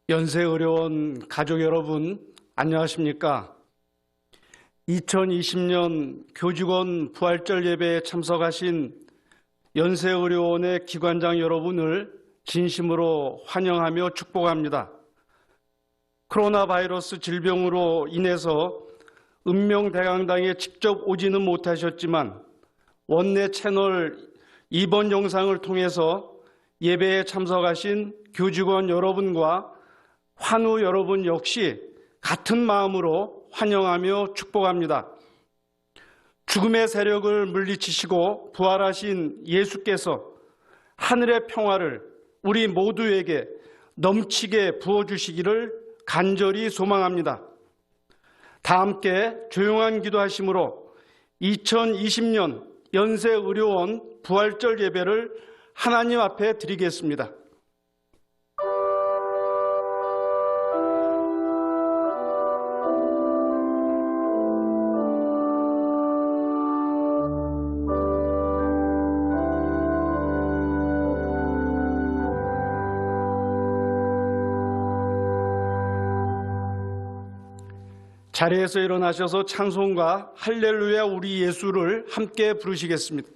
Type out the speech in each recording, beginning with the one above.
연세의료원 가족 여러분, 안녕하십니까? 2020년 교직원 부활절 예배에 참석하신 연세의료원의 기관장 여러분을 진심으로 환영하며 축복합니다. 코로나 바이러스 질병으로 인해서 읍명대강당에 직접 오지는 못하셨지만 원내 채널 이번 영상을 통해서 예배에 참석하신 교직원 여러분과 환우 여러분 역시 같은 마음으로 환영하며 축복합니다. 죽음의 세력을 물리치시고 부활하신 예수께서 하늘의 평화를 우리 모두에게 넘치게 부어주시기를 간절히 소망합니다. 다 함께 조용한 기도하심으로 2020년 연세의료원 부활절 예배를 하나님 앞에 드리겠습니다. 자리에서 일어나셔서 찬송가 할렐루야 우리 예수를 함께 부르시겠습니다.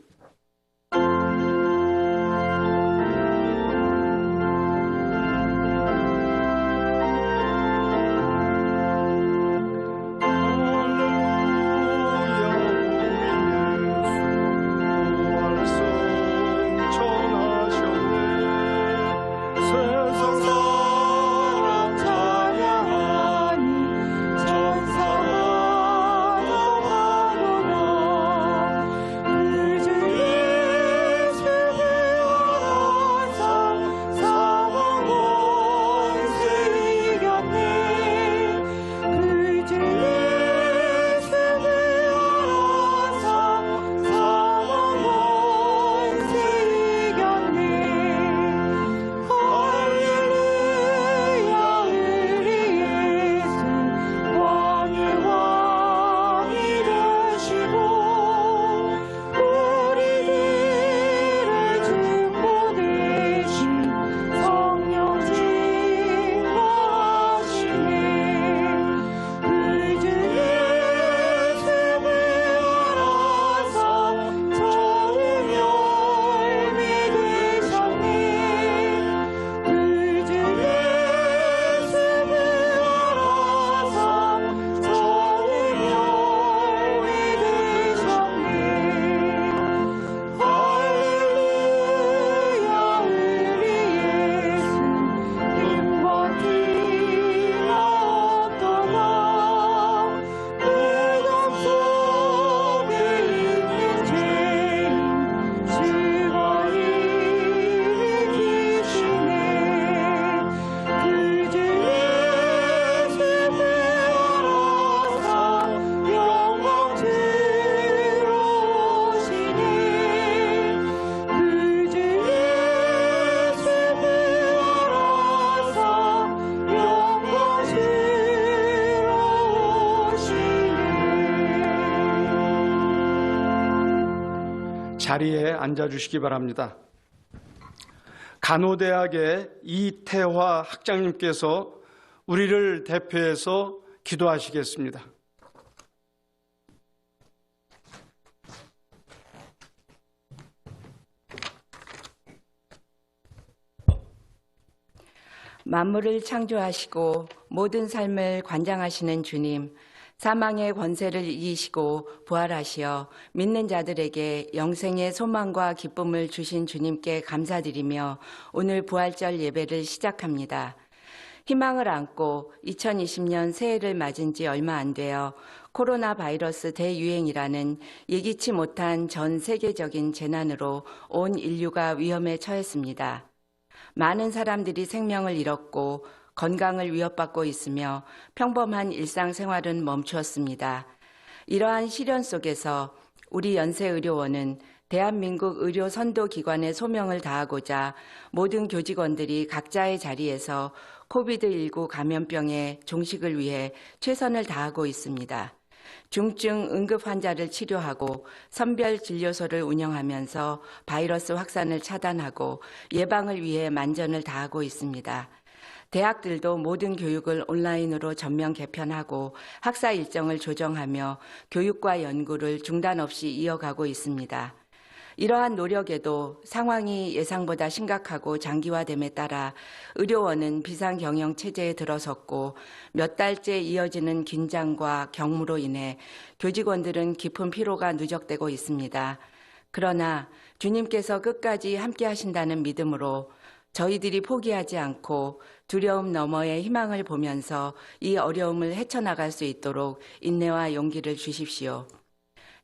자리에 앉아주시기 바랍니다. 간호대학의 이태화 학장님께서 우리를 대표해서 기도하시겠습니다. 만물을 창조하시고 모든 삶을 관장하시는 주님, 사망의 권세를 이기시고 부활하시어 믿는 자들에게 영생의 소망과 기쁨을 주신 주님께 감사드리며 오늘 부활절 예배를 시작합니다. 희망을 안고 2020년 새해를 맞은 지 얼마 안 되어 코로나 바이러스 대유행이라는 예기치 못한 전 세계적인 재난으로 온 인류가 위험에 처했습니다. 많은 사람들이 생명을 잃었고 건강을 위협받고 있으며 평범한 일상생활은 멈추었습니다. 이러한 시련 속에서 우리 연세의료원은 대한민국 의료 선도기관의 소명을 다하고자 모든 교직원들이 각자의 자리에서 코비드19 감염병의 종식을 위해 최선을 다하고 있습니다. 중증 응급 환자를 치료하고 선별 진료소를 운영하면서 바이러스 확산을 차단하고 예방을 위해 만전을 다하고 있습니다. 대학들도 모든 교육을 온라인으로 전면 개편하고 학사 일정을 조정하며 교육과 연구를 중단 없이 이어가고 있습니다. 이러한 노력에도 상황이 예상보다 심각하고 장기화됨에 따라 의료원은 비상경영 체제에 들어섰고 몇 달째 이어지는 긴장과 경무로 인해 교직원들은 깊은 피로가 누적되고 있습니다. 그러나 주님께서 끝까지 함께 하신다는 믿음으로 저희들이 포기하지 않고 두려움 너머의 희망을 보면서 이 어려움을 헤쳐나갈 수 있도록 인내와 용기를 주십시오.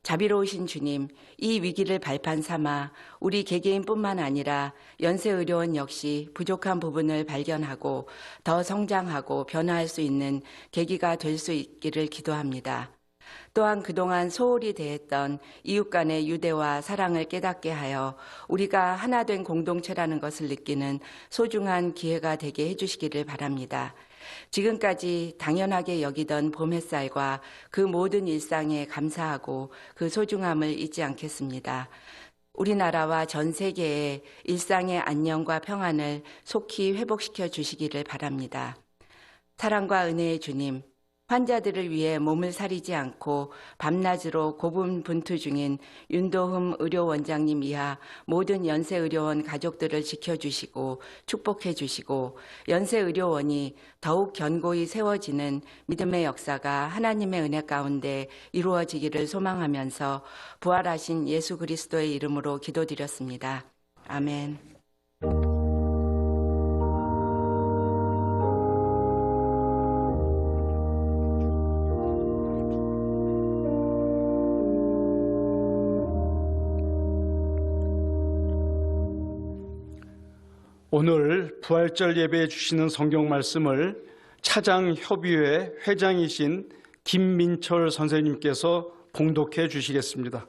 자비로우신 주님, 이 위기를 발판 삼아 우리 개개인뿐만 아니라 연세의료원 역시 부족한 부분을 발견하고 더 성장하고 변화할 수 있는 계기가 될 수 있기를 기도합니다. 또한 그동안 소홀히 대했던 이웃 간의 유대와 사랑을 깨닫게 하여 우리가 하나 된 공동체라는 것을 느끼는 소중한 기회가 되게 해주시기를 바랍니다. 지금까지 당연하게 여기던 봄 햇살과 그 모든 일상에 감사하고 그 소중함을 잊지 않겠습니다. 우리나라와 전 세계의 일상의 안녕과 평안을 속히 회복시켜 주시기를 바랍니다. 사랑과 은혜의 주님, 환자들을 위해 몸을 사리지 않고 밤낮으로 고군분투 중인 윤도흠 의료원장님 이하 모든 연세의료원 가족들을 지켜주시고 축복해 주시고 연세의료원이 더욱 견고히 세워지는 믿음의 역사가 하나님의 은혜 가운데 이루어지기를 소망하면서 부활하신 예수 그리스도의 이름으로 기도드렸습니다. 아멘. 오늘 부활절 예배에 주시는 성경 말씀을 차장협의회 회장이신 김민철 선생님께서 봉독해 주시겠습니다.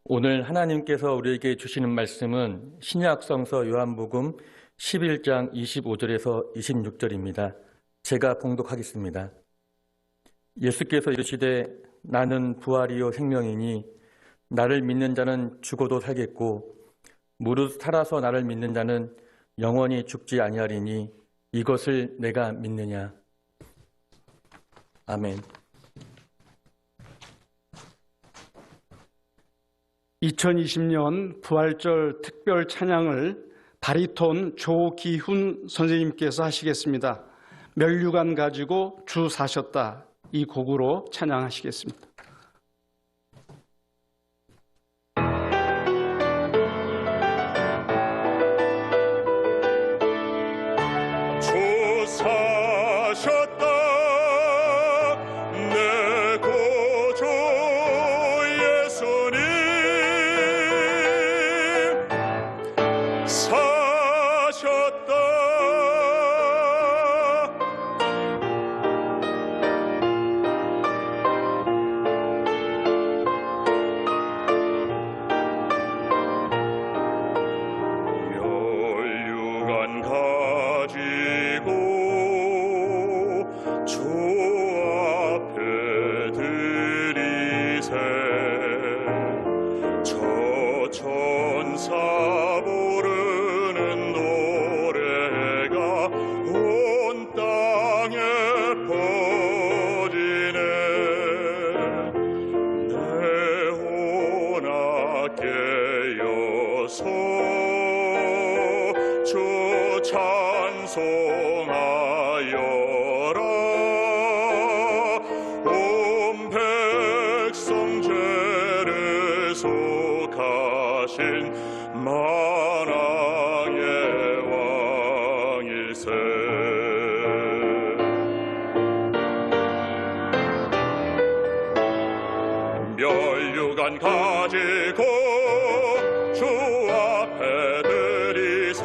오늘 하나님께서 우리에게 주시는 말씀은 신약성서 요한복음 11장 25절에서 26절입니다. 제가 봉독하겠습니다. 예수께서 이르시되 나는 부활이요 생명이니 나를 믿는 자는 죽어도 살겠고 무릇 살아서 나를 믿는 자는 영원히 죽지 아니하리니 이것을 내가 믿느냐. 아멘. 2020년 부활절 특별 찬양을 바리톤 조기훈 선생님께서 하시겠습니다. 면류관 가지고 주 사셨다, 이 곡으로 찬양하시겠습니다. 주 사셨다 내 구주 예수님 사셨다 멸류관 가지고 주 앞에 드리세 저 천사 부르는 노래가 온 땅에 퍼지네 내 혼악 깨어서 주 찬송하여라 온 백성 죄를 속하신 만왕의 왕일세 면류관 가지고 주 앞에 드리세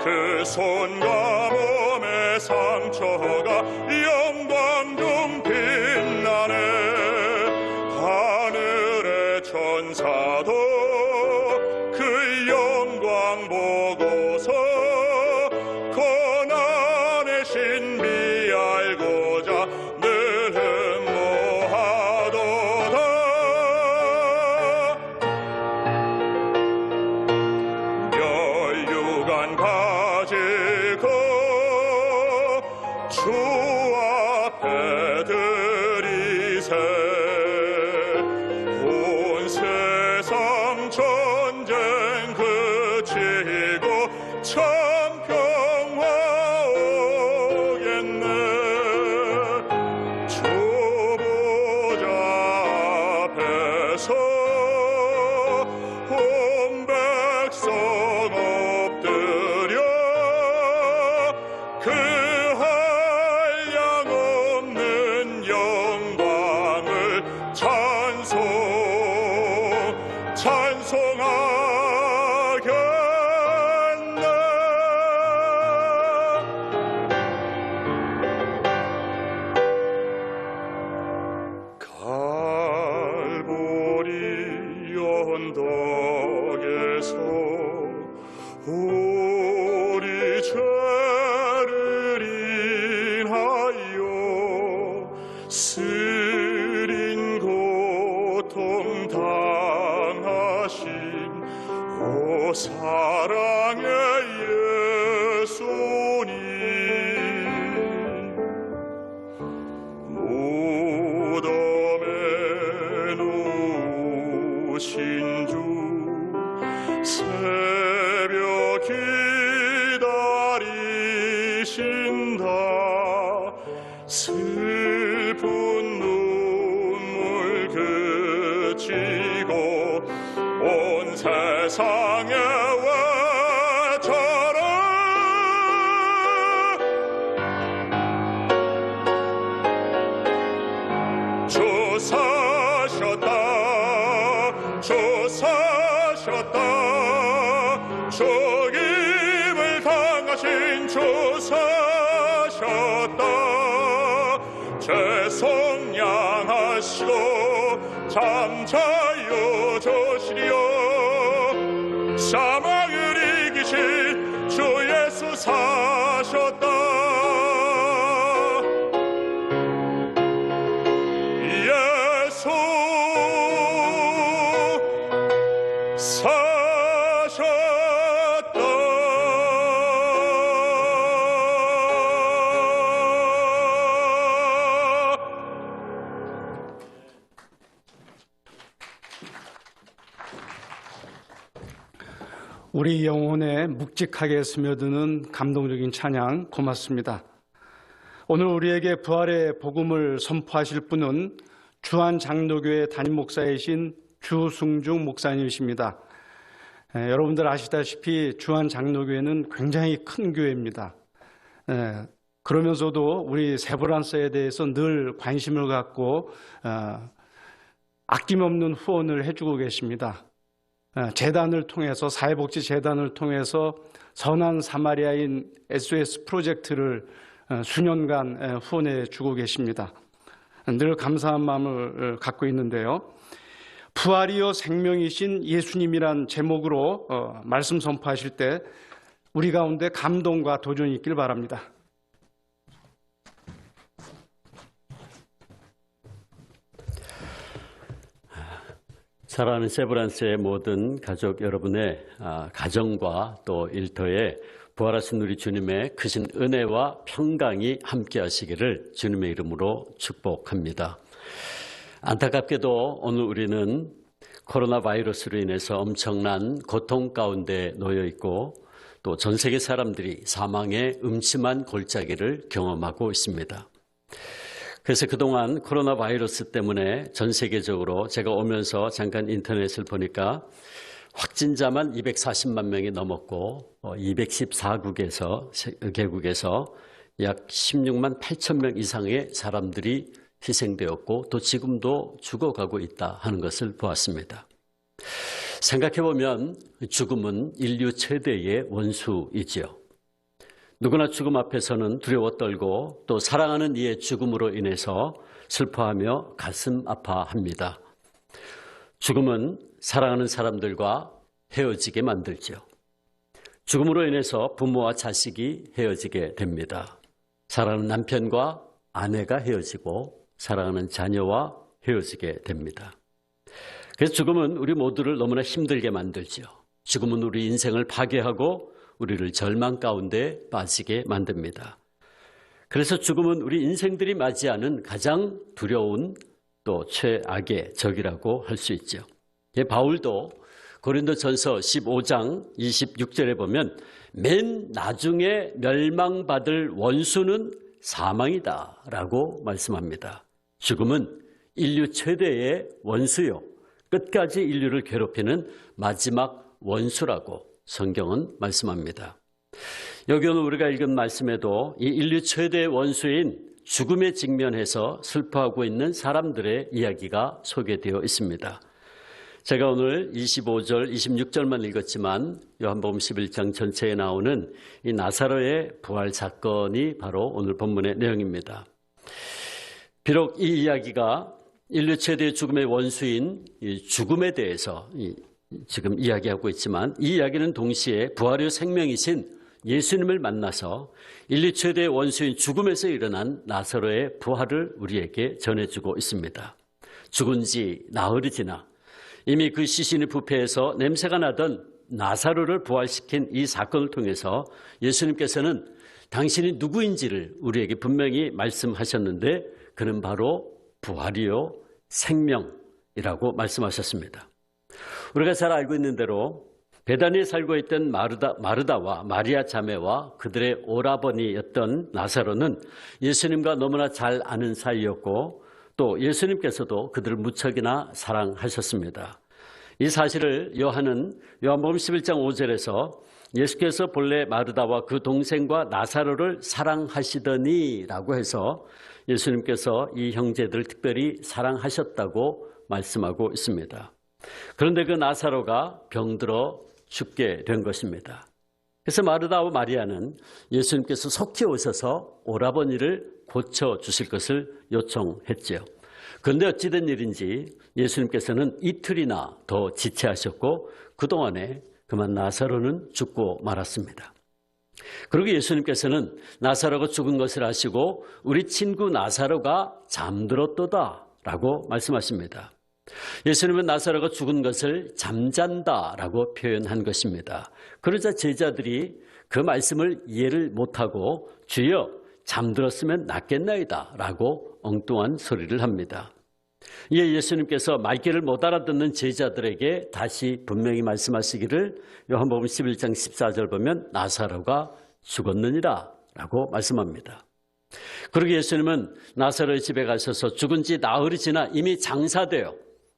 그 손과 몸의 상처가 영광 중 빛나네 하늘의 천사도 그 영광 보고서 고난의 신비 알고자 늘 드리세 온 세상 전쟁 그치고 참 평화 오겠네 주보자 앞에서 온 백성 엎드려 그 한량 없는 영광을 찬송하겠네 갈보리 언덕에서 우리 죄를 인하여 쓰린 고통 당하신 오 사랑의 예수님 무덤에 누우신 주 새벽 기다리신다 슬픈 눈물 그치고 온 세상에 외쳐라 주 사셨다 주 사셨다 죽임을 당하신 주 사셨다 죄송 양하시고 잠자여 주시리여 사망을 이기신 주 예수 사셨다 예수 사셨다 우리 영혼에 묵직하게 스며드는 감동적인 찬양 고맙습니다. 오늘 우리에게 부활의 복음을 선포하실 분은 주한장로교회 담임 목사이신 주승중 목사님이십니다. 여러분들 아시다시피 주한장로교회는 굉장히 큰 교회입니다. 그러면서도 우리 세브란스에 대해서 늘 관심을 갖고 아낌없는 후원을 해주고 계십니다. 재단을 통해서 사회복지재단을 통해서 선한 사마리아인 SOS 프로젝트를 수년간 후원해 주고 계십니다. 늘 감사한 마음을 갖고 있는데요. 부활이요 생명이신 예수님이란 제목으로 말씀 선포하실 때 우리 가운데 감동과 도전이 있길 바랍니다. 사랑하는 세브란스의 모든 가족 여러분의 가정과 또 일터에 부활하신 우리 주님의 크신 은혜와 평강이 함께 하시기를 주님의 이름으로 축복합니다. 안타깝게도 오늘 우리는 코로나 바이러스로 인해서 엄청난 고통 가운데 놓여 있고 또 전 세계 사람들이 사망의 음침한 골짜기를 경험하고 있습니다. 그래서 그동안 코로나 바이러스 때문에 전 세계적으로 제가 오면서 잠깐 인터넷을 보니까 확진자만 240만 명이 넘었고 214개국에서 약 16만 8천 명 이상의 사람들이 희생되었고 또 지금도 죽어가고 있다 하는 것을 보았습니다. 생각해보면 죽음은 인류 최대의 원수이지요. 누구나 죽음 앞에서는 두려워 떨고 또 사랑하는 이의 죽음으로 인해서 슬퍼하며 가슴 아파합니다. 죽음은 사랑하는 사람들과 헤어지게 만들죠. 죽음으로 인해서 부모와 자식이 헤어지게 됩니다. 사랑하는 남편과 아내가 헤어지고 사랑하는 자녀와 헤어지게 됩니다. 그래서 죽음은 우리 모두를 너무나 힘들게 만들죠. 죽음은 우리 인생을 파괴하고 우리를 절망 가운데 빠지게 만듭니다. 그래서 죽음은 우리 인생들이 맞이하는 가장 두려운 또 최악의 적이라고 할 수 있죠. 바울도 고린도전서 15장 26절에 보면 맨 나중에 멸망받을 원수는 사망이다 라고 말씀합니다. 죽음은 인류 최대의 원수요, 끝까지 인류를 괴롭히는 마지막 원수라고 성경은 말씀합니다. 여기 오늘 우리가 읽은 말씀에도 이 인류 최대의 원수인 죽음에 직면해서 슬퍼하고 있는 사람들의 이야기가 소개되어 있습니다. 제가 오늘 25절, 26절만 읽었지만 요한복음 11장 전체에 나오는 이 나사로의 부활 사건이 바로 오늘 본문의 내용입니다. 비록 이 이야기가 인류 최대의 죽음의 원수인 죽음에 대해서 지금 이야기하고 있지만 이 이야기는 동시에 부활의 생명이신 예수님을 만나서 인류 최대의 원수인 죽음에서 일어난 나사로의 부활을 우리에게 전해주고 있습니다. 죽은 지 나흘이 지나 이미 그 시신이 부패해서 냄새가 나던 나사로를 부활시킨 이 사건을 통해서 예수님께서는 당신이 누구인지를 우리에게 분명히 말씀하셨는데 그는 바로 부활이요 생명이라고 말씀하셨습니다. 우리가 잘 알고 있는 대로 베다니에 살고 있던 마르다와 마리아 자매와 그들의 오라버니였던 나사로는 예수님과 너무나 잘 아는 사이였고 또 예수님께서도 그들을 무척이나 사랑하셨습니다. 이 사실을 요한은 요한복음 11장 5절에서 예수께서 본래 마르다와 그 동생과 나사로를 사랑하시더니 라고 해서 예수님께서 이 형제들을 특별히 사랑하셨다고 말씀하고 있습니다. 그런데 그 나사로가 병들어 죽게 된 것입니다. 그래서 마르다와 마리아는 예수님께서 속히 오셔서 오라버니를 고쳐주실 것을 요청했지요. 그런데 어찌된 일인지 예수님께서는 이틀이나 더 지체하셨고 그동안에 그만 나사로는 죽고 말았습니다. 그리고 예수님께서는 나사로가 죽은 것을 아시고 우리 친구 나사로가 잠들었도다 라고 말씀하십니다. 예수님은 나사로가 죽은 것을 잠잔다라고 표현한 것입니다. 그러자 제자들이 그 말씀을 이해를 못하고 주여 잠들었으면 낫겠나이다 라고 엉뚱한 소리를 합니다. 이에 예수님께서 말귀를 못 알아듣는 제자들에게 다시 분명히 말씀하시기를 요한복음 11장 14절 보면 나사로가 죽었느니라 라고 말씀합니다. 그리고 예수님은 나사로의 집에 가셔서 죽은 지 나흘이 지나 이미 장사되어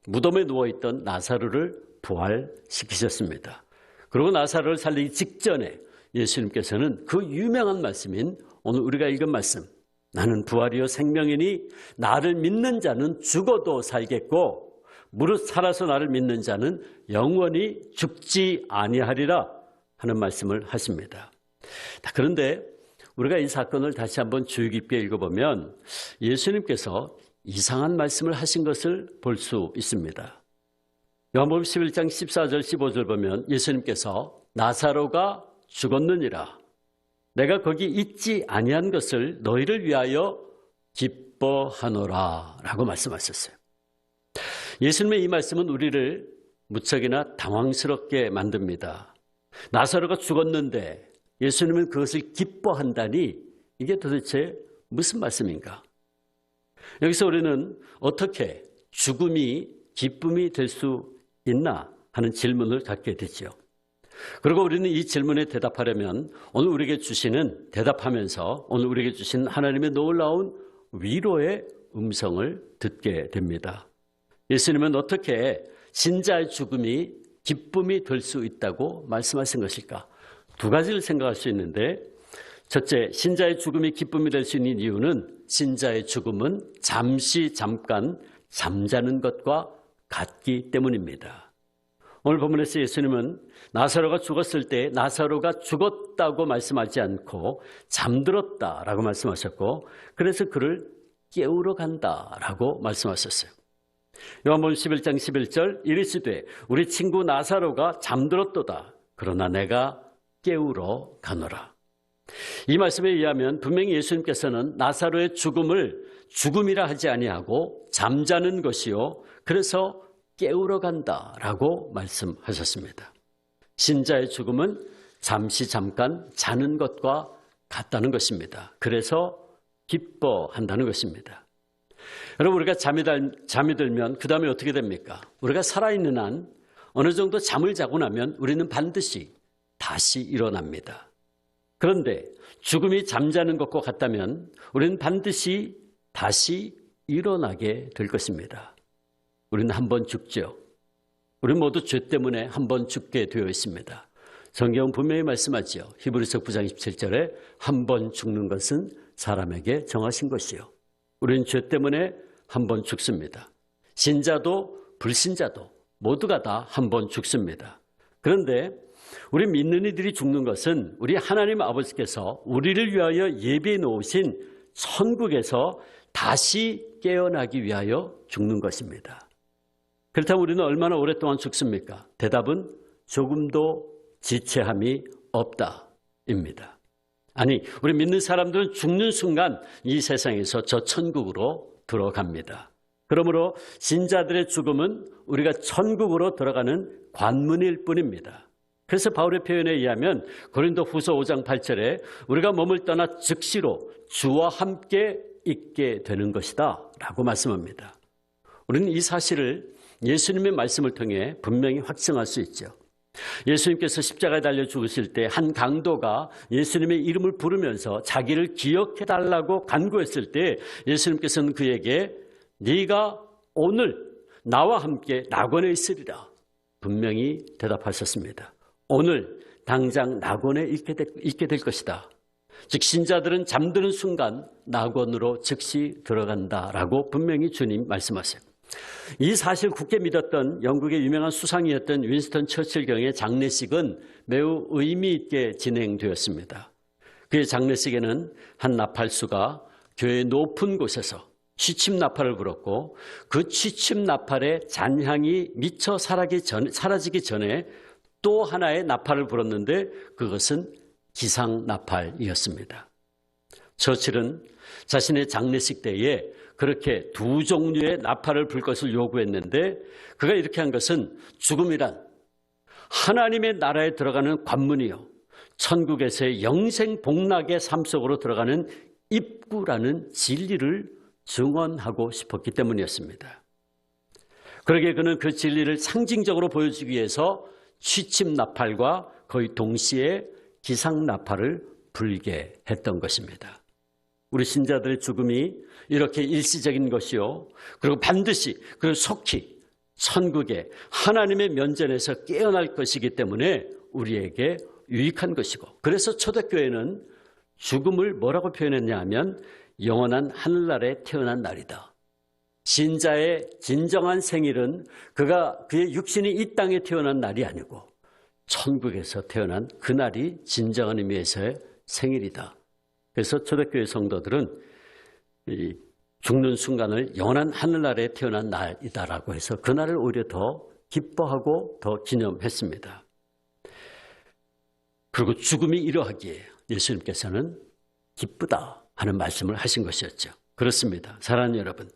무덤에 누워있던 나사로를 부활시키셨습니다. 그리고 나사로를 살리기 직전에 예수님께서는 그 유명한 말씀인 오늘 우리가 읽은 말씀, 나는 부활이요 생명이니 나를 믿는 자는 죽어도 살겠고 무릇 살아서 나를 믿는 자는 영원히 죽지 아니하리라 하는 말씀을 하십니다. 그런데 우리가 이 사건을 다시 한번 주의 깊게 읽어보면 예수님께서 이상한 말씀을 하신 것을 볼 수 있습니다. 요한복음 11장 14절 15절 보면 예수님께서 나사로가 죽었느니라 내가 거기 있지 아니한 것을 너희를 위하여 기뻐하노라 라고 말씀하셨어요. 예수님의 이 말씀은 우리를 무척이나 당황스럽게 만듭니다. 나사로가 죽었는데 예수님은 그것을 기뻐한다니 이게 도대체 무슨 말씀인가? 여기서 우리는 어떻게 죽음이 기쁨이 될 수 있나 하는 질문을 갖게 되죠. 그리고 우리는 이 질문에 대답하려면 오늘 우리에게 주시는 대답하면서 오늘 우리에게 주신 하나님의 놀라운 위로의 음성을 듣게 됩니다. 예수님은 어떻게 신자의 죽음이 기쁨이 될 수 있다고 말씀하신 것일까? 두 가지를 생각할 수 있는데 첫째, 신자의 죽음이 기쁨이 될 수 있는 이유는 신자의 죽음은 잠깐 잠자는 것과 같기 때문입니다. 오늘 본문에서 예수님은 나사로가 죽었을 때 나사로가 죽었다고 말씀하지 않고 잠들었다라고 말씀하셨고 그래서 그를 깨우러 간다라고 말씀하셨어요. 요한복음 11장 11절 이르시되 우리 친구 나사로가 잠들었도다. 그러나 내가 깨우러 가노라. 이 말씀에 의하면 분명히 예수님께서는 나사로의 죽음을 죽음이라 하지 아니하고 잠자는 것이요 그래서 깨우러 간다라고 말씀하셨습니다. 신자의 죽음은 잠깐 자는 것과 같다는 것입니다. 그래서 기뻐한다는 것입니다. 여러분, 우리가 잠이 들면 그 다음에 어떻게 됩니까? 우리가 살아있는 한 어느 정도 잠을 자고 나면 우리는 반드시 다시 일어납니다. 그런데 죽음이 잠자는 것과 같다면 우리는 반드시 다시 일어나게 될 것입니다. 우리는 한 번 죽죠. 우리 모두 죄 때문에 한 번 죽게 되어 있습니다. 성경은 분명히 말씀하죠. 히브리서 9장 27절에 한 번 죽는 것은 사람에게 정하신 것이요. 우리는 죄 때문에 한 번 죽습니다. 신자도 불신자도 모두가 다 한 번 죽습니다. 그런데 우리 믿는 이들이 죽는 것은 우리 하나님 아버지께서 우리를 위하여 예비해 놓으신 천국에서 다시 깨어나기 위하여 죽는 것입니다. 그렇다면 우리는 얼마나 오랫동안 죽습니까? 대답은 조금도 지체함이 없다입니다. 아니, 우리 믿는 사람들은 죽는 순간 이 세상에서 저 천국으로 들어갑니다. 그러므로 신자들의 죽음은 우리가 천국으로 들어가는 관문일 뿐입니다. 그래서 바울의 표현에 의하면 고린도후서 5장 8절에 우리가 몸을 떠나 즉시로 주와 함께 있게 되는 것이다 라고 말씀합니다. 우리는 이 사실을 예수님의 말씀을 통해 분명히 확증할 수 있죠. 예수님께서 십자가에 달려 죽으실 때 한 강도가 예수님의 이름을 부르면서 자기를 기억해달라고 간구했을 때 예수님께서는 그에게 네가 오늘 나와 함께 낙원에 있으리라 분명히 대답하셨습니다. 오늘 당장 낙원에 있게 될 것이다. 즉 신자들은 잠드는 순간 낙원으로 즉시 들어간다라고 분명히 주님 말씀하세요. 이 사실 굳게 믿었던 영국의 유명한 수상이었던 윈스턴 처칠 경의 장례식은 매우 의미 있게 진행되었습니다. 그의 장례식에는 한 나팔수가 교회 높은 곳에서 취침 나팔을 불었고 그 취침 나팔의 잔향이 미처 사라지기 전에 또 하나의 나팔을 불었는데 그것은 기상 나팔이었습니다. 처칠은 자신의 장례식 때에 그렇게 두 종류의 나팔을 불 것을 요구했는데 그가 이렇게 한 것은 죽음이란 하나님의 나라에 들어가는 관문이요 천국에서의 영생 복락의 삶 속으로 들어가는 입구라는 진리를 증언하고 싶었기 때문이었습니다. 그러기에 그는 그 진리를 상징적으로 보여주기 위해서 취침 나팔과 거의 동시에 기상 나팔을 불게 했던 것입니다. 우리 신자들의 죽음이 이렇게 일시적인 것이요. 그리고 반드시 그리고 속히 천국에 하나님의 면전에서 깨어날 것이기 때문에 우리에게 유익한 것이고 그래서 초대교회는 죽음을 뭐라고 표현했냐 하면 영원한 하늘나라에 태어난 날이다. 신자의 진정한 생일은 그의 육신이 이 땅에 태어난 날이 아니고 천국에서 태어난 그날이 진정한 의미에서의 생일이다. 그래서 초대교회 성도들은 이 죽는 순간을 영원한 하늘나라에 태어난 날이다라고 해서 그날을 오히려 더 기뻐하고 더 기념했습니다. 그리고 죽음이 이러하기에 예수님께서는 기쁘다 하는 말씀을 하신 것이었죠. 그렇습니다. 사랑하는 여러분,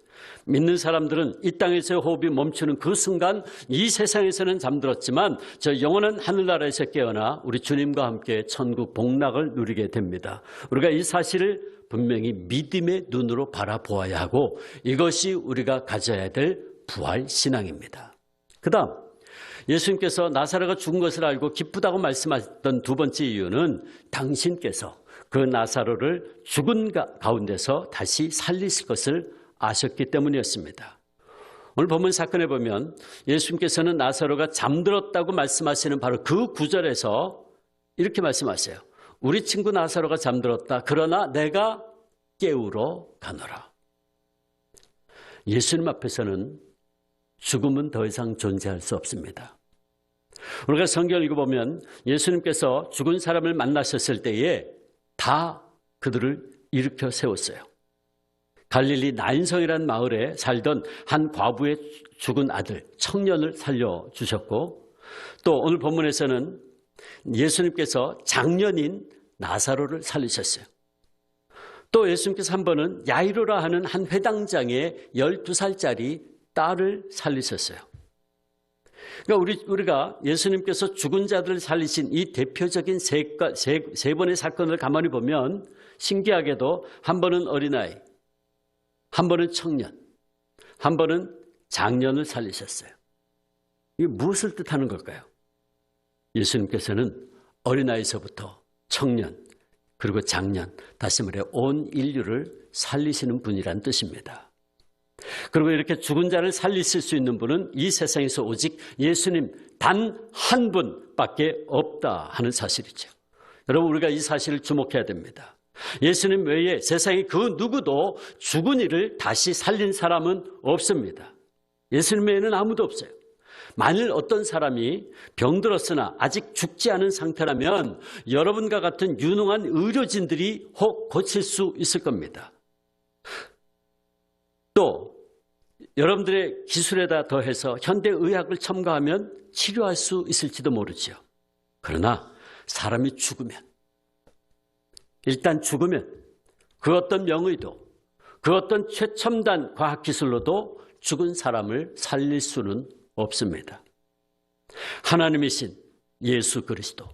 믿는 사람들은 이 땅에서의 호흡이 멈추는 그 순간 이 세상에서는 잠들었지만 저 영원한 하늘나라에서 깨어나 우리 주님과 함께 천국 복락을 누리게 됩니다. 우리가 이 사실을 분명히 믿음의 눈으로 바라보아야 하고 이것이 우리가 가져야 될 부활신앙입니다. 그 다음 예수님께서 나사로가 죽은 것을 알고 기쁘다고 말씀하셨던 두 번째 이유는 당신께서 그 나사로를 죽은 가운데서 다시 살리실 것을 아셨기 때문이었습니다. 오늘 본문 사건에 보면 예수님께서는 나사로가 잠들었다고 말씀하시는 바로 그 구절에서 이렇게 말씀하세요. 우리 친구 나사로가 잠들었다. 그러나 내가 깨우러 가노라. 예수님 앞에서는 죽음은 더 이상 존재할 수 없습니다. 우리가 성경을 읽어보면 예수님께서 죽은 사람을 만나셨을 때에 다 그들을 일으켜 세웠어요. 갈릴리 나인성이라는 마을에 살던 한 과부의 죽은 아들 청년을 살려주셨고 또 오늘 본문에서는 예수님께서 장년인 나사로를 살리셨어요. 또 예수님께서 한 번은 야이로라 하는 한 회당장의 12살짜리 딸을 살리셨어요. 그러니까 우리가 예수님께서 죽은 자들을 살리신 이 대표적인 세 번의 사건을 가만히 보면 신기하게도 한 번은 어린아이, 한 번은 청년, 한 번은 장년을 살리셨어요. 이게 무엇을 뜻하는 걸까요? 예수님께서는 어린아이서부터 청년, 그리고 장년, 다시 말해 온 인류를 살리시는 분이란 뜻입니다. 그리고 이렇게 죽은 자를 살리실 수 있는 분은 이 세상에서 오직 예수님 단 한 분밖에 없다 하는 사실이죠. 여러분, 우리가 이 사실을 주목해야 됩니다. 예수님 외에 세상에 그 누구도 죽은 이를 다시 살린 사람은 없습니다. 예수님 외에는 아무도 없어요. 만일 어떤 사람이 병들었으나 아직 죽지 않은 상태라면 여러분과 같은 유능한 의료진들이 혹 고칠 수 있을 겁니다. 또 여러분들의 기술에다 더해서 현대의학을 첨가하면 치료할 수 있을지도 모르죠. 그러나 사람이 죽으면, 일단 죽으면 그 어떤 명의도, 그 어떤 최첨단 과학기술로도 죽은 사람을 살릴 수는 없습니다. 하나님이신 예수 그리스도,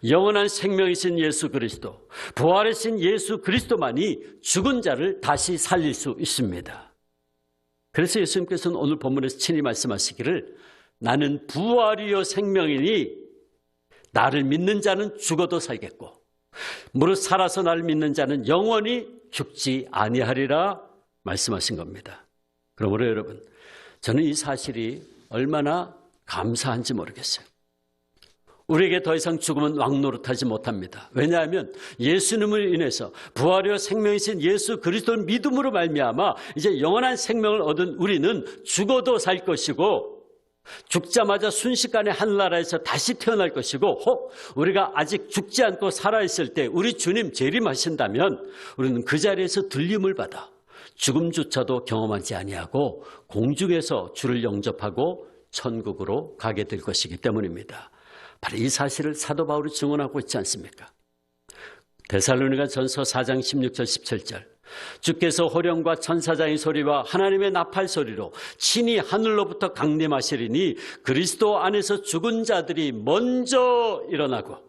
영원한 생명이신 예수 그리스도, 부활하신 예수 그리스도만이 죽은 자를 다시 살릴 수 있습니다. 그래서 예수님께서는 오늘 본문에서 친히 말씀하시기를 나는 부활이요 생명이니 나를 믿는 자는 죽어도 살겠고 무릇 살아서 나를 믿는 자는 영원히 죽지 아니하리라 말씀하신 겁니다. 그러므로 여러분, 저는 이 사실이 얼마나 감사한지 모르겠어요. 우리에게 더 이상 죽음은 왕노릇하지 못합니다. 왜냐하면 예수님을 인해서 부활이요 생명이신 예수 그리스도를 믿음으로 말미암아 이제 영원한 생명을 얻은 우리는 죽어도 살 것이고 죽자마자 순식간에 하늘나라에서 다시 태어날 것이고 혹 우리가 아직 죽지 않고 살아있을 때 우리 주님 재림하신다면 우리는 그 자리에서 들림을 받아 죽음조차도 경험하지 아니하고 공중에서 주를 영접하고 천국으로 가게 될 것이기 때문입니다. 바로 이 사실을 사도 바울이 증언하고 있지 않습니까? 데살로니가 전서 4장 16절 17절 주께서 호령과 천사장의 소리와 하나님의 나팔 소리로 친히 하늘로부터 강림하시리니 그리스도 안에서 죽은 자들이 먼저 일어나고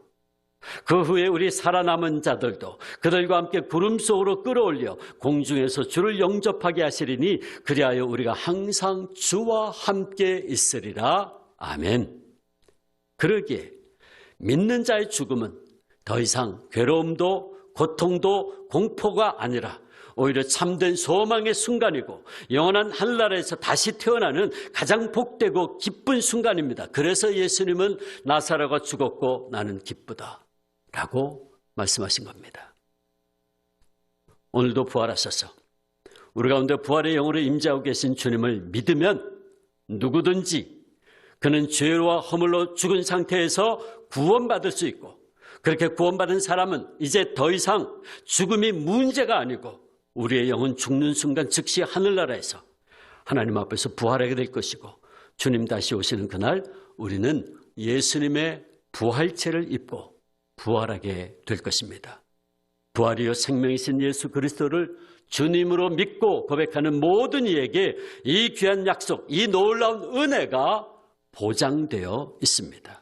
그 후에 우리 살아남은 자들도 그들과 함께 구름 속으로 끌어올려 공중에서 주를 영접하게 하시리니 그리하여 우리가 항상 주와 함께 있으리라. 아멘. 그러기에 믿는 자의 죽음은 더 이상 괴로움도 고통도 공포가 아니라 오히려 참된 소망의 순간이고 영원한 하늘나라에서 다시 태어나는 가장 복되고 기쁜 순간입니다. 그래서 예수님은 나사로가 죽었고 나는 기쁘다 라고 말씀하신 겁니다. 오늘도 부활하셔서 우리 가운데 부활의 영으로 임재하고 계신 주님을 믿으면 누구든지 그는 죄와 허물로 죽은 상태에서 구원받을 수 있고 그렇게 구원받은 사람은 이제 더 이상 죽음이 문제가 아니고 우리의 영은 죽는 순간 즉시 하늘나라에서 하나님 앞에서 부활하게 될 것이고 주님 다시 오시는 그날 우리는 예수님의 부활체를 입고 부활하게 될 것입니다. 부활이요 생명이신 예수 그리스도를 주님으로 믿고 고백하는 모든 이에게 이 귀한 약속, 이 놀라운 은혜가 보장되어 있습니다.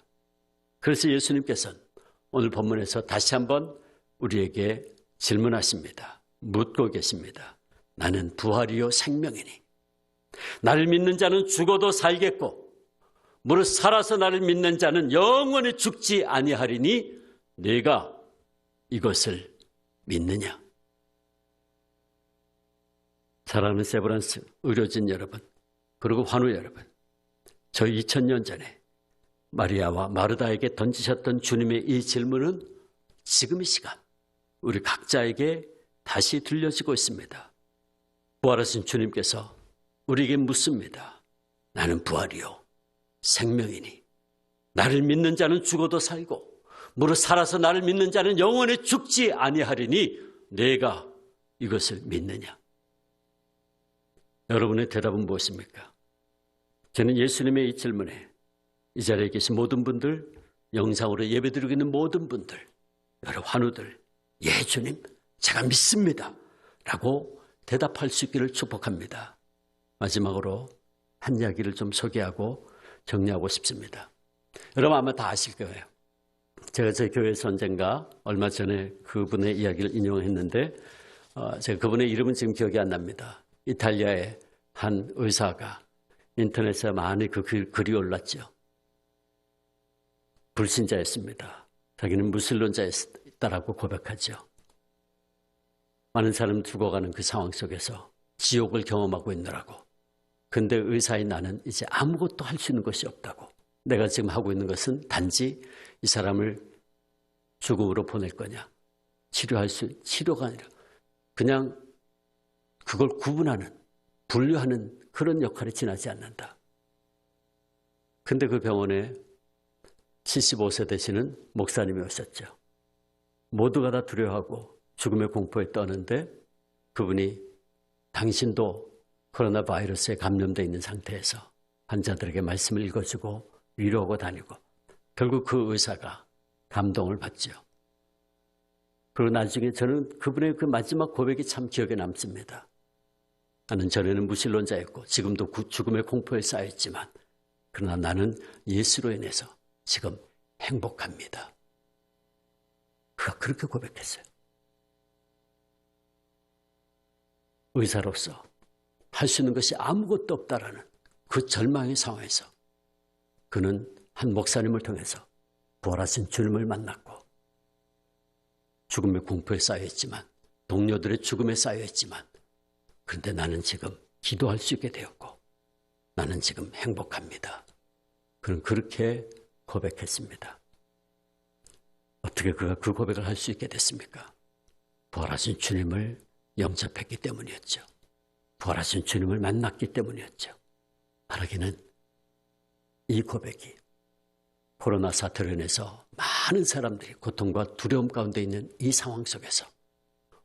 그래서 예수님께서는 오늘 본문에서 다시 한번 우리에게 질문하십니다. 묻고 계십니다. 나는 부활이요 생명이니 나를 믿는 자는 죽어도 살겠고 무릇 살아서 나를 믿는 자는 영원히 죽지 아니하리니 네가 이것을 믿느냐? 사랑하는 세브란스 의료진 여러분, 그리고 환우 여러분, 저희 2000년 전에 마리아와 마르다에게 던지셨던 주님의 이 질문은 지금 이 시간 우리 각자에게 다시 들려지고 있습니다. 부활하신 주님께서 우리에게 묻습니다. 나는 부활이요 생명이니 나를 믿는 자는 죽어도 살고 무릇 살아서 나를 믿는 자는 영원히 죽지 아니하리니 내가 이것을 믿느냐? 여러분의 대답은 무엇입니까? 저는 예수님의 이 질문에 이 자리에 계신 모든 분들, 영상으로 예배드리고 있는 모든 분들, 여러 환우들, 예 주님 제가 믿습니다 라고 대답할 수 있기를 축복합니다. 마지막으로 한 이야기를 좀 소개하고 정리하고 싶습니다. 여러분 아마 다 아실 거예요. 제가 제 교회에서 언젠가 얼마 전에 그분의 이야기를 인용했는데 제가 그분의 이름은 지금 기억이 안 납니다. 이탈리아의 한 의사가 인터넷에 많이 그 글이 올랐죠. 불신자였습니다. 자기는 무신론자였다라고 고백하죠. 많은 사람 죽어가는 그 상황 속에서 지옥을 경험하고 있느라고. 근데 의사인 나는 이제 아무것도 할 수 있는 것이 없다고. 내가 지금 하고 있는 것은 단지 이 사람을 죽음으로 보낼 거냐. 치료가 아니라 그냥 그걸 구분하는, 분류하는 그런 역할에 지나지 않는다. 근데 그 병원에 75세 되시는 목사님이 오셨죠. 모두가 다 두려워하고 죽음의 공포에 떠는데 그분이 당신도 코로나 바이러스에 감염되어 있는 상태에서 환자들에게 말씀을 읽어주고 위로하고 다니고 결국 그 의사가 감동을 받죠. 그리고 나중에 저는 그분의 그 마지막 고백이 참 기억에 남습니다. 나는 전에는 무신론자였고 지금도 죽음의 공포에 쌓여있지만 그러나 나는 예수로 인해서 지금 행복합니다. 그가 그렇게 고백했어요. 의사로서 할 수 있는 것이 아무것도 없다라는 그 절망의 상황에서 그는 한 목사님을 통해서 부활하신 주님을 만났고 죽음의 공포에 쌓여있지만 동료들의 죽음에 쌓여있지만 그런데 나는 지금 기도할 수 있게 되었고 나는 지금 행복합니다. 그는 그렇게 고백했습니다. 어떻게 그가 그 고백을 할 수 있게 됐습니까? 부활하신 주님을 영접했기 때문이었죠. 부활하신 주님을 만났기 때문이었죠. 말하기는 이 고백이 코로나 사태로 인해서 많은 사람들이 고통과 두려움 가운데 있는 이 상황 속에서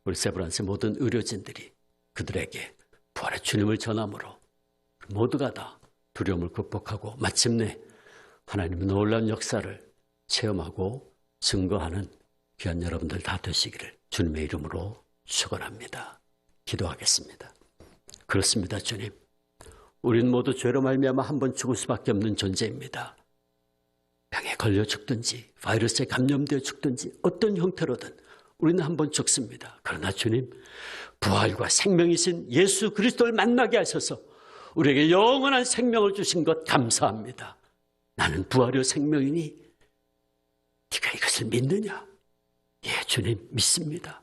우리 세브란스 모든 의료진들이 그들에게 부활의 주님을 전함으로 모두가 다 두려움을 극복하고 마침내 하나님의 놀라운 역사를 체험하고 증거하는 귀한 여러분들 다 되시기를 주님의 이름으로 축원합니다. 기도하겠습니다. 그렇습니다, 주님. 우린 모두 죄로 말미암아 한 번 죽을 수밖에 없는 존재입니다. 병에 걸려 죽든지 바이러스에 감염되어 죽든지 어떤 형태로든 우리는 한 번 죽습니다. 그러나 주님, 부활과 생명이신 예수 그리스도를 만나게 하셔서 우리에게 영원한 생명을 주신 것 감사합니다. 나는 부활이요 생명이니 네가 이것을 믿느냐? 예, 주님 믿습니다.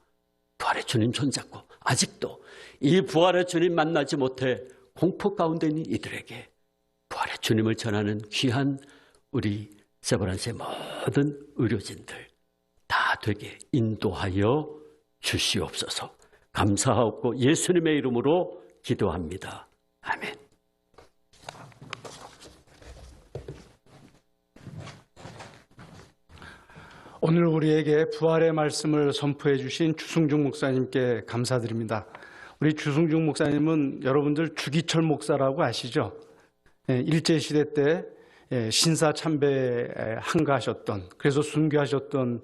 부활의 주님 손잡고 아직도 이 부활의 주님 만나지 못해 공포 가운데 있는 이들에게 부활의 주님을 전하는 귀한 우리 세브란스의 모든 의료진들 다 되게 인도하여 주시옵소서. 감사하옵고 예수님의 이름으로 기도합니다. 아멘. 오늘 우리에게 부활의 말씀을 선포해 주신 주승중 목사님께 감사드립니다. 우리 주승중 목사님은 여러분들 주기철 목사라고 아시죠? 일제시대 때 신사참배에 항가하셨던, 그래서 순교하셨던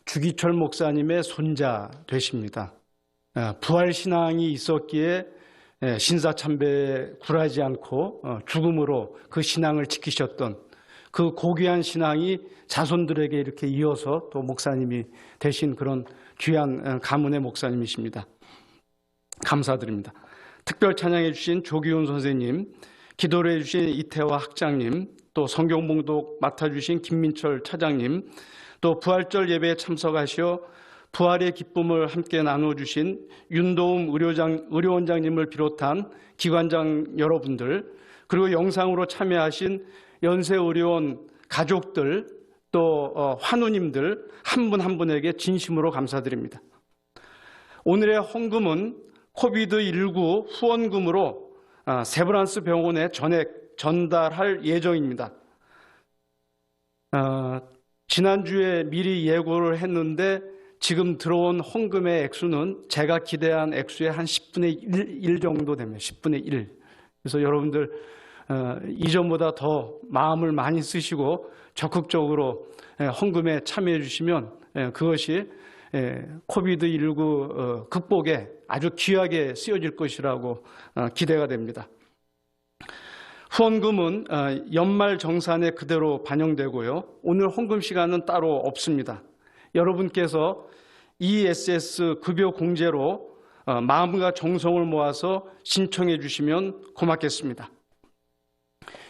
주기철 목사님의 손자 되십니다. 부활신앙이 있었기에 신사참배에 굴하지 않고 죽음으로 그 신앙을 지키셨던 그 고귀한 신앙이 자손들에게 이렇게 이어서 또 목사님이 되신 그런 귀한 가문의 목사님이십니다. 감사드립니다. 특별 찬양해 주신 조기훈 선생님, 기도를 해 주신 이태화 학장님, 또 성경봉독 맡아주신 김민철 차장님, 또 부활절 예배에 참석하시어 부활의 기쁨을 함께 나눠주신 윤도움 의료원장님을 비롯한 기관장 여러분들, 그리고 영상으로 참여하신 연세의료원 가족들, 또 환우님들 한 분 한 분에게 진심으로 감사드립니다. 오늘의 헌금은 코비드19 후원금으로 세브란스 병원에 전달할 예정입니다. 지난주에 미리 예고를 했는데 지금 들어온 헌금의 액수는 제가 기대한 액수의 한 10분의 1 정도 됩니다. 10분의 1. 그래서 여러분들 이전보다 더 마음을 많이 쓰시고 적극적으로 헌금에 참여해 주시면 그것이 코비드19 극복에 아주 귀하게 쓰여질 것이라고 기대가 됩니다. 후원금은 연말 정산에 그대로 반영되고요. 오늘 헌금 시간은 따로 없습니다. 여러분께서 ESS 급여 공제로 마음과 정성을 모아서 신청해 주시면 고맙겠습니다.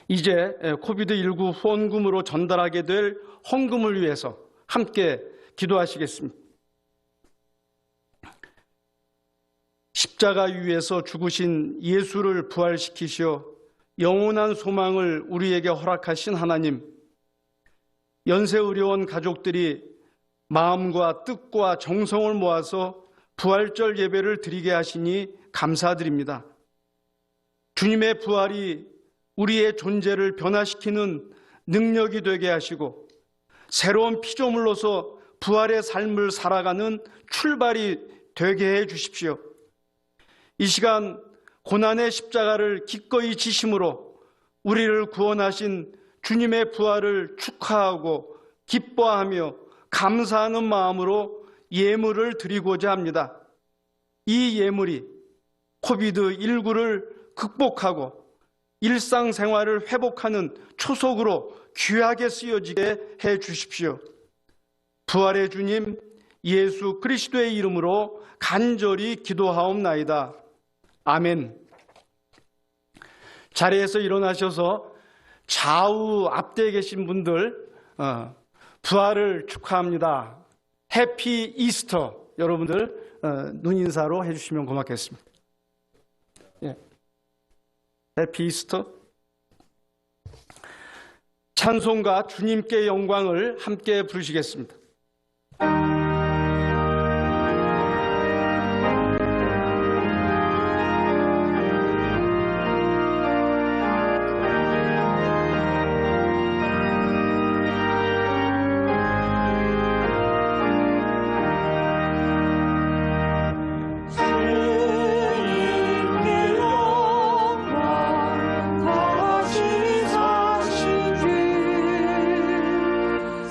이제 코비드19 후원금으로 전달하게 될 헌금을 위해서 함께 기도하시겠습니다. 십자가 위에서 죽으신 예수를 부활시키시어 영원한 소망을 우리에게 허락하신 하나님, 연세의료원 가족들이 마음과 뜻과 정성을 모아서 부활절 예배를 드리게 하시니 감사드립니다. 주님의 부활이 우리의 존재를 변화시키는 능력이 되게 하시고 새로운 피조물로서 부활의 삶을 살아가는 출발이 되게 해 주십시오. 이 시간 고난의 십자가를 기꺼이 지심으로 우리를 구원하신 주님의 부활을 축하하고 기뻐하며 감사하는 마음으로 예물을 드리고자 합니다. 이 예물이 코비드19를 극복하고 일상생활을 회복하는 초석으로 귀하게 쓰여지게 해 주십시오. 부활의 주님 예수 그리스도의 이름으로 간절히 기도하옵나이다. 아멘. 자리에서 일어나셔서 좌우 앞뒤에 계신 분들 부활을 축하합니다. 해피 이스터 여러분들 눈인사로 해주시면 고맙겠습니다. 예. 해피 이스터. 찬송가 주님께 영광을 함께 부르시겠습니다.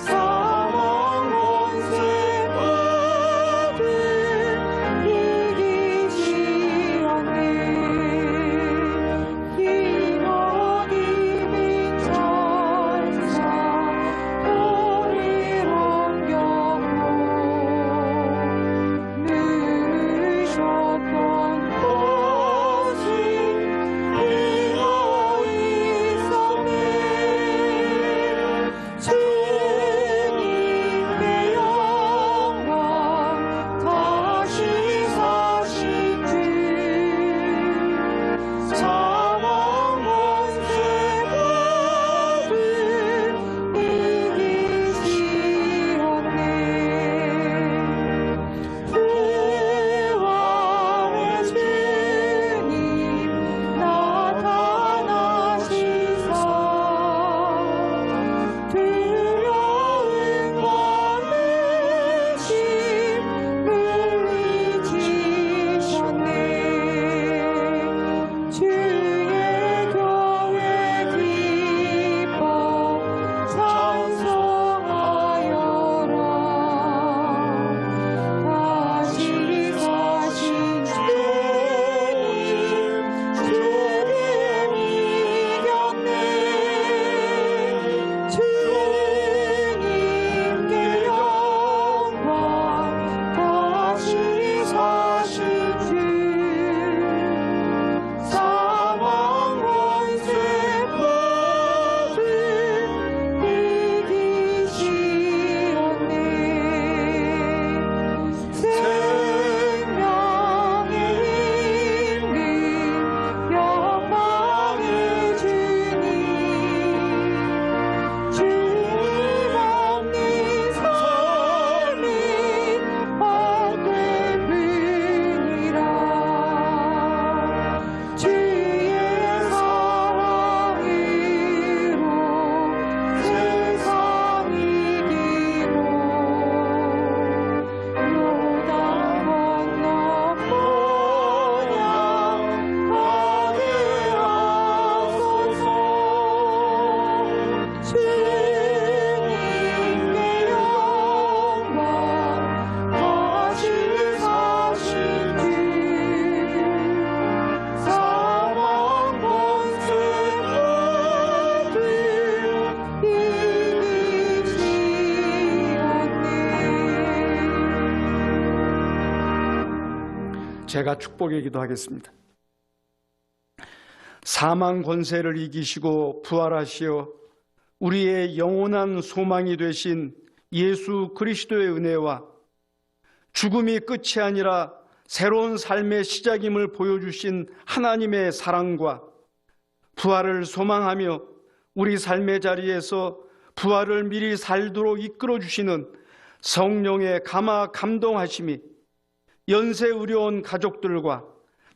사망 제가 축복의 기도하겠습니다. 사망 권세를 이기시고 부활하시어 우리의 영원한 소망이 되신 예수 그리스도의 은혜와 죽음이 끝이 아니라 새로운 삶의 시작임을 보여주신 하나님의 사랑과 부활을 소망하며 우리 삶의 자리에서 부활을 미리 살도록 이끌어 주시는 성령의 감화 감동하심이 연세 의료원 가족들과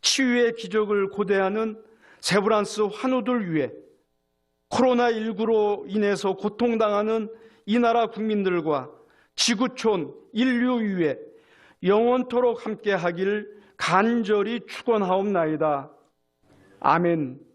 치유의 기적을 고대하는 세브란스 환우들 위해 코로나19로 인해서 고통당하는 이 나라 국민들과 지구촌 인류 위에 영원토록 함께 하길 간절히 축원하옵나이다. 아멘.